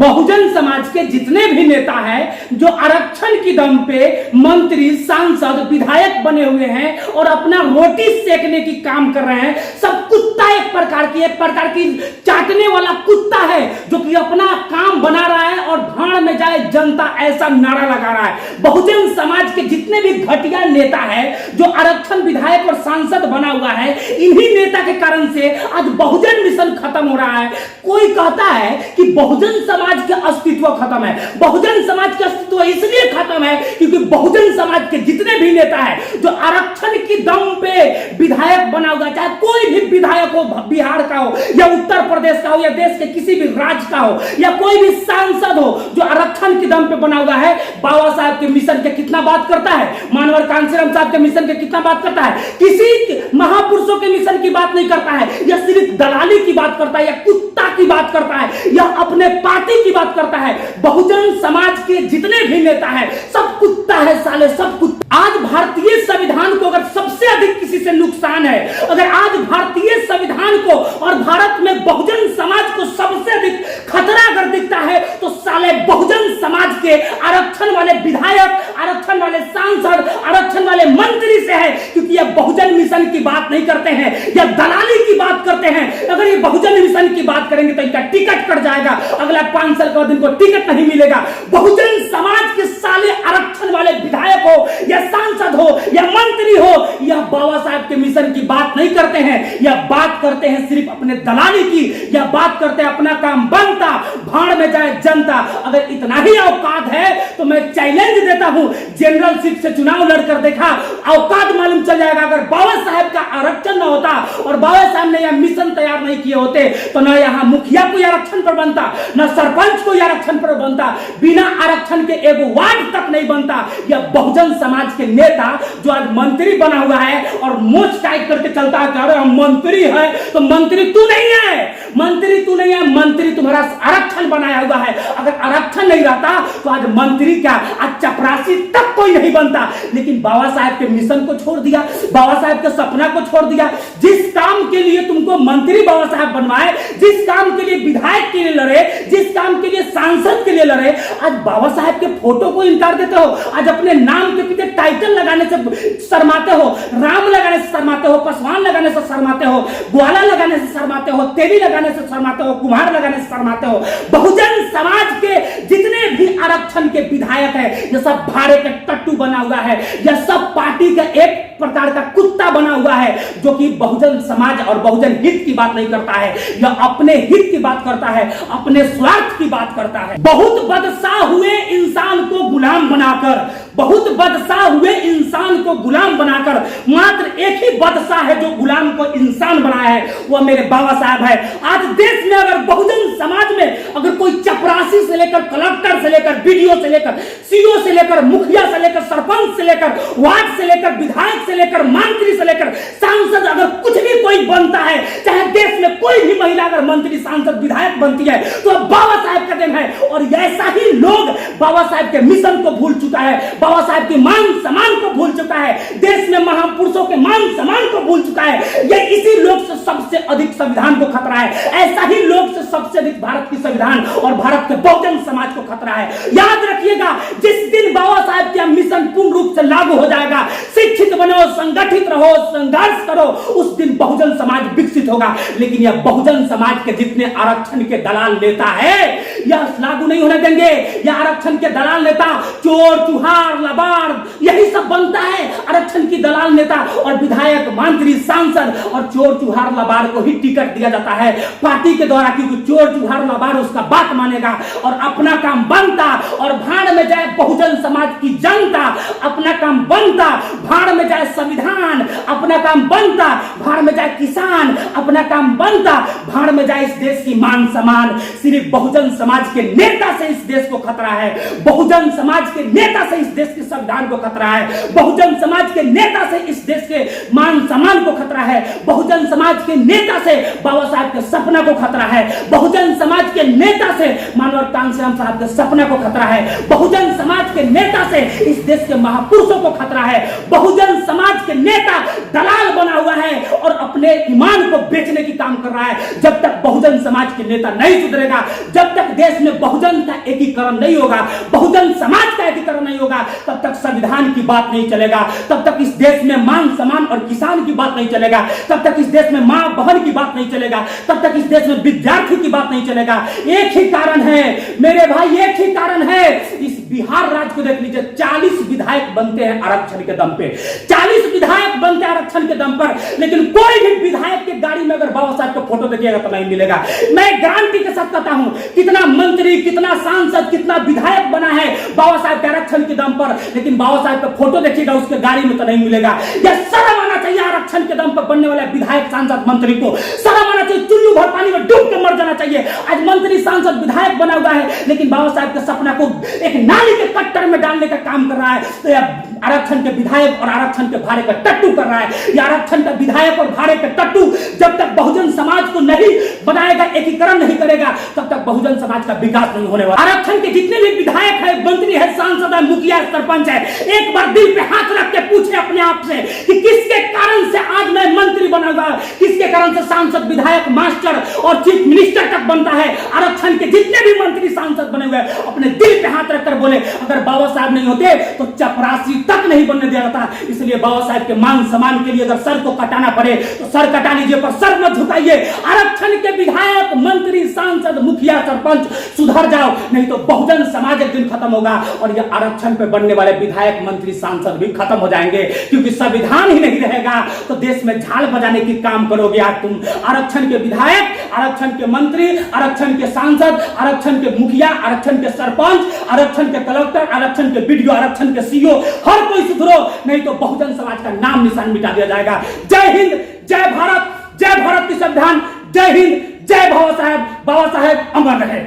बहुजन समाज के जितने भी नेता हैं जो आरक्षण की दम पे मंत्री, सांसद, विधायक बने हुए हैं और अपना रोटी सेकने की काम कर रहे हैं, सब कुत्ता एक प्रकार की चाटने वाला कुत्ता है जो कि अपना काम बना रहा है और भाड़ में जाए जनता ऐसा नारा लगा रहा है। बहुजन समाज के जितने भी घटिया नेता हैं जो आरक्षण विधायक और सांसद बना हुआ है, इन्हीं नेता के कारण से आज बहुजन मिशन खत्म हो रहा है। कोई कहता है कि बहुजन समाज का अस्तित्व खत्म है। बहुजन समाज का अस्तित्व इसलिए खत्म है क्योंकि बहुजन समाज के जितने भी नेता हैं जो आरक्षण की दम पे विधायक बना हुआ, चाहे कोई भी विधायक हो, बिहार का हो या उत्तर प्रदेश का हो या देश के किसी भी राज्य का हो या कोई भी सांसद हो जो आरक्षण की दम पे बना हुआ है, बाबा साहब के मिशन के कितना बात करता है, मानवर कांसीराम साहब के मिशन के कितना बात करता है, किसी महापुरुषों के मिशन की बात नहीं करता है, या सिर्फ दलाली की बात करता है, या कुत्ता की बात करता है, या अपने पार्टी की बात करता है। बहुजन समाज के जितने भी नेता हैं सब कुत्ता है साले, सब कुत्ता। आज भारतीय संविधान को अगर सबसे अधिक किसी से नुकसान है, अगर आज भारतीय संविधान को और भारत में बहुजन समाज को सबसे अधिक खतरा अगर दिखता है तो साले बहुजन समाज के आरक्षण वाले विधायक, आरक्षण वाले सांसद, आरक्षण वाले मंत्री से है, क्योंकि ये बहुजन मिशन की बात नहीं करते हैं या दलाली की बात करते हैं। अगर ये बहुजन मिशन की बात करेंगे तो इनका टिकट कट जाएगा, अगला 5 साल के बाद इनको टिकट नहीं मिलेगा। बहुजन समाज के साले आरक्षण वाले विधायक हो या सांसद हो या मंत्री हो, यह बाबा साहब के मिशन की बात नहीं करते हैं, यह बात करते हैं सिर्फ अपने दलाली की, यह बात करते हैं अपना काम बनता, भाड़ में जाए जनता। अगर इतना ही औकात है तो मैं चैलेंज देता हूं, जनरल सीट से चुनाव लड़कर देखा, औकात मालूम चल जाएगा। अगर बाबा साहब का आरक्षण न होता और बाबा साहब ने यह मिशन तैयार नहीं किए होते तो न यहां मुखिया को आरक्षण पर बनता, न सरपंच को आरक्षण पर बनता, बिना आरक्षण के एक वार्ड तक नहीं बनता। यह बहुजन समाज के नेता जो आज मंत्री बना हुआ है और मोच टाइट करके चलता है, अरे हम मंत्री है तो मंत्री तू नहीं है, मंत्री तू नहीं है, मंत्री तुम्हारा आरक्षण बनाया हुआ है। अगर आरक्षण नहीं रहता तो आज मंत्री क्या, आज चपरासी तक कोई नहीं बनता। लेकिन बाबा साहब के मिशन को छोड़ दिया, बाबा साहब के सपना को छोड़ दिया। जिस काम के लिए तुमको मंत्री बाबा साहब बनवाए, जिस काम के लिए विधायक के लिए लड़े, जिस काम के लिए सांसद के लिए लड़े, आज बाबा साहब के फोटो को इनकार देते हो। आज अपने नाम के पीछे टाइटल लगाने से शर्माते हो, राम लगाने से शर्माते हो, पासवान लगाने से शर्माते हो, ग्वाला लगाने से शर्माते हो, तेली लगाने से शर्माते हो, कुम्हार लगाने से शर्माते हो। बहुजन समाज के जितने भी आरक्षण के विधायक है ये सब भाड़े के टट्टू बना हुआ है, यह सब पार्टी का एक प्रकार का कुत्ता बना हुआ है जो कि बहुजन समाज और बहुजन हित की बात नहीं करता है, यह अपने हित की बात करता है, अपने स्वार्थ की बात करता है। बहुत बदशाह हुए इंसान को गुलाम बनाकर, बहुत बदशाह हुए इंसान को गुलाम बनाकर, मात्र एक ही बदशाह है जो गुलाम को इंसान बनाया है, वह मेरे बाबा साहब है। आज देश में अगर बहुजन समाज में अगर कोई चपरासी से लेकर कलेक्टर से लेकर बीडीओ से लेकर सीओ से लेकर मुखिया से लेकर सरपंच से लेकर वार्ड से लेकर विधायक से लेकर मंत्री से लेकर सांसद, अगर कुछ भी कोई बनता है, चाहे देश में कोई भी महिला अगर मंत्री सांसद विधायक बनती है तो बाबा साहब का देन है। और ऐसा ही लोग बाबा साहब के मिशन को भूल चुका है, बाबा साहब के मान सम्मान को भूल चुका है, देश में महापुरुषों के मान सम्मान को भूल चुका है। ये इसी लोग से सबसे अधिक संविधान को खतरा है, ऐसा ही लोग से सबसे अधिक भारत की संविधान और भारत के बहुजन समाज को खतरा है। याद रखिएगा, जिस दिन बाबा साहब का मिशन पूर्ण रूप से लागू हो जाएगा, शिक्षित बनो, संगठित रहो, संघर्ष करो, उस दिन बहुजन समाज विकसित होगा। लेकिन यह बहुजन समाज के जितने आरक्षण के दलाल नेता है यह लागू नहीं होने देंगे। यह आरक्षण के दलाल नेता चोर चुहार लबाड़ यही सब बनता है, आरक्षण की दलाल नेता और विधायक मंत्री सांसद और चोर चुहार लबाड़ को ही टिकट दिया जाता है पार्टी के द्वारा, क्योंकि चोर चुहार लबाड़ उसका बात मानेगा और अपना काम बनता और भाड़ में जाए बहुजन समाज की जनता, अपना काम बनता, भाड़ में जाए संविधान, अपना काम बनता, भाड़ में जाए किसान, अपना काम बनता, भाड़ में जाए इस देश की मान सम्मान। सिर्फ बहुजन समाज के नेता से इस देश को खतरा है, बहुजन समाज के नेता से इस देश के संविधान को खतरा है, बहुजन समाज के नेता से इस देश के मान सम्मान को खतरा है, बहुजन समाज के नेता से बाबा साहब के सपना को खतरा है, बहुजन समाज के नेता से मानवर कांसीराम साहब के सपना को खतरा है, बहुजन समाज के नेता से इस देश के महापुरुषों को खतरा है। बहुजन समाज के नेता दलाल बना हुआ है और अपने ईमान को बेचने की काम कर रहा है। जब तक बहुजन समाज के नेता नहीं सुधरेगा, जब तक देश में बहुजन बहुजन का एकीकरण नहीं होगा, बहुजन समाज का एकीकरण नहीं होगा, तब तक संविधान की बात नहीं चलेगा, तब तक इस देश में मान सम्मान और किसान की बात नहीं चलेगा, तब तक इस देश में मां बहन की बात नहीं चलेगा, तब तक इस देश में विद्यार्थी की बात नहीं चलेगा। एक ही कारण है मेरे भाई, एक ही कारण है। इस बिहार राज्य को देख लीजिए, 40 विधायक बनते हैं आरक्षण के दम पे, 40 विधायक बनते हैं आरक्षण के दम पर, लेकिन कोई भी विधायक की गाड़ी में अगर बाबा साहब का फोटो देखिएगा तो नहीं मिलेगा। मैं गारंटी के साथ कहता हूं, कितना मंत्री, कितना सांसद, कितना विधायक बना है बाबा साहब के आरक्षण के दम पर, लेकिन बाबा साहब का फोटो देखिएगा उसके गाड़ी में तो नहीं मिलेगा। यह शर्म आना चाहिए आरक्षण के दम पर बनने वाले विधायक, सांसद, मंत्री को शर्म आना चाहिए। चुल्लू भर पानी में डूब के मर जाना चाहिए। आज मंत्री, सांसद, विधायक बना हुआ है, लेकिन बाबा साहब के सपना को एक नाली के कट्टर में डालने का काम कर रहा है। तो यह आरक्षण के विधायक और आरक्षण के भाड़े का टट्टू कर रहा है। यह आरक्षण का विधायक और भाड़े का टट्टू जब तक बहुजन समाज को नहीं बनाएगा, एकीकरण नहीं करेगा, तब तक बहुजन समाज का विकास नहीं होने वाला। आरक्षण के जितने भी विधायक है, मंत्री है, सांसद है, मुखिया, सरपंच है, एक बार दिल पे हाथ रख के पूछे अपने आप से कि किसके कारण से आज मैं मंत्री बना हुआ, किसके कारण से सांसद, विधायक, मास्टर और चीफ मिनिस्टर तक बनता है। आरक्षण के जितने भी मंत्री, सांसद बने हुए अपने दिल पे हाथ रखकर बोले, अगर बाबा साहब नहीं होते तो चपरासी तक नहीं बनने दिया जाता। इसलिए बाबा साहब के मान सम्मान के लिए अगर सर को कटाना पड़े तो सर कटा लीजिए, पर सर मत झुकाइए। आरक्षण के विधायक, मंत्री, सांसद, मुखिया, सरपंच सुधर जाओ, नहीं तो बहुजन समाज एक दिन खत्म होगा और ये आरक्षण पे बनने वाले विधायक, मंत्री, सांसद भी खत्म हो जाएंगे। क्योंकि संविधान ही नहीं रहेगा तो देश में झाल बजाने की काम करोगे आज तुम। आरक्षण के विधायक, आरक्षण के मंत्री, आरक्षण के सांसद, आरक्षण के मुखिया, आरक्षण के सरपंच, आरक्षण के कलेक्टर, आरक्षण के बीडीओ, आरक्षण के सीईओ, हर कोई सुधरो, नहीं तो बहुजन समाज का नाम निशान मिटा दिया जाएगा। जय हिंद, जय भारत, जय भारत की संविधान, जय हिंद, जय बाबा साहेब, बाबा साहेब अमर रहे।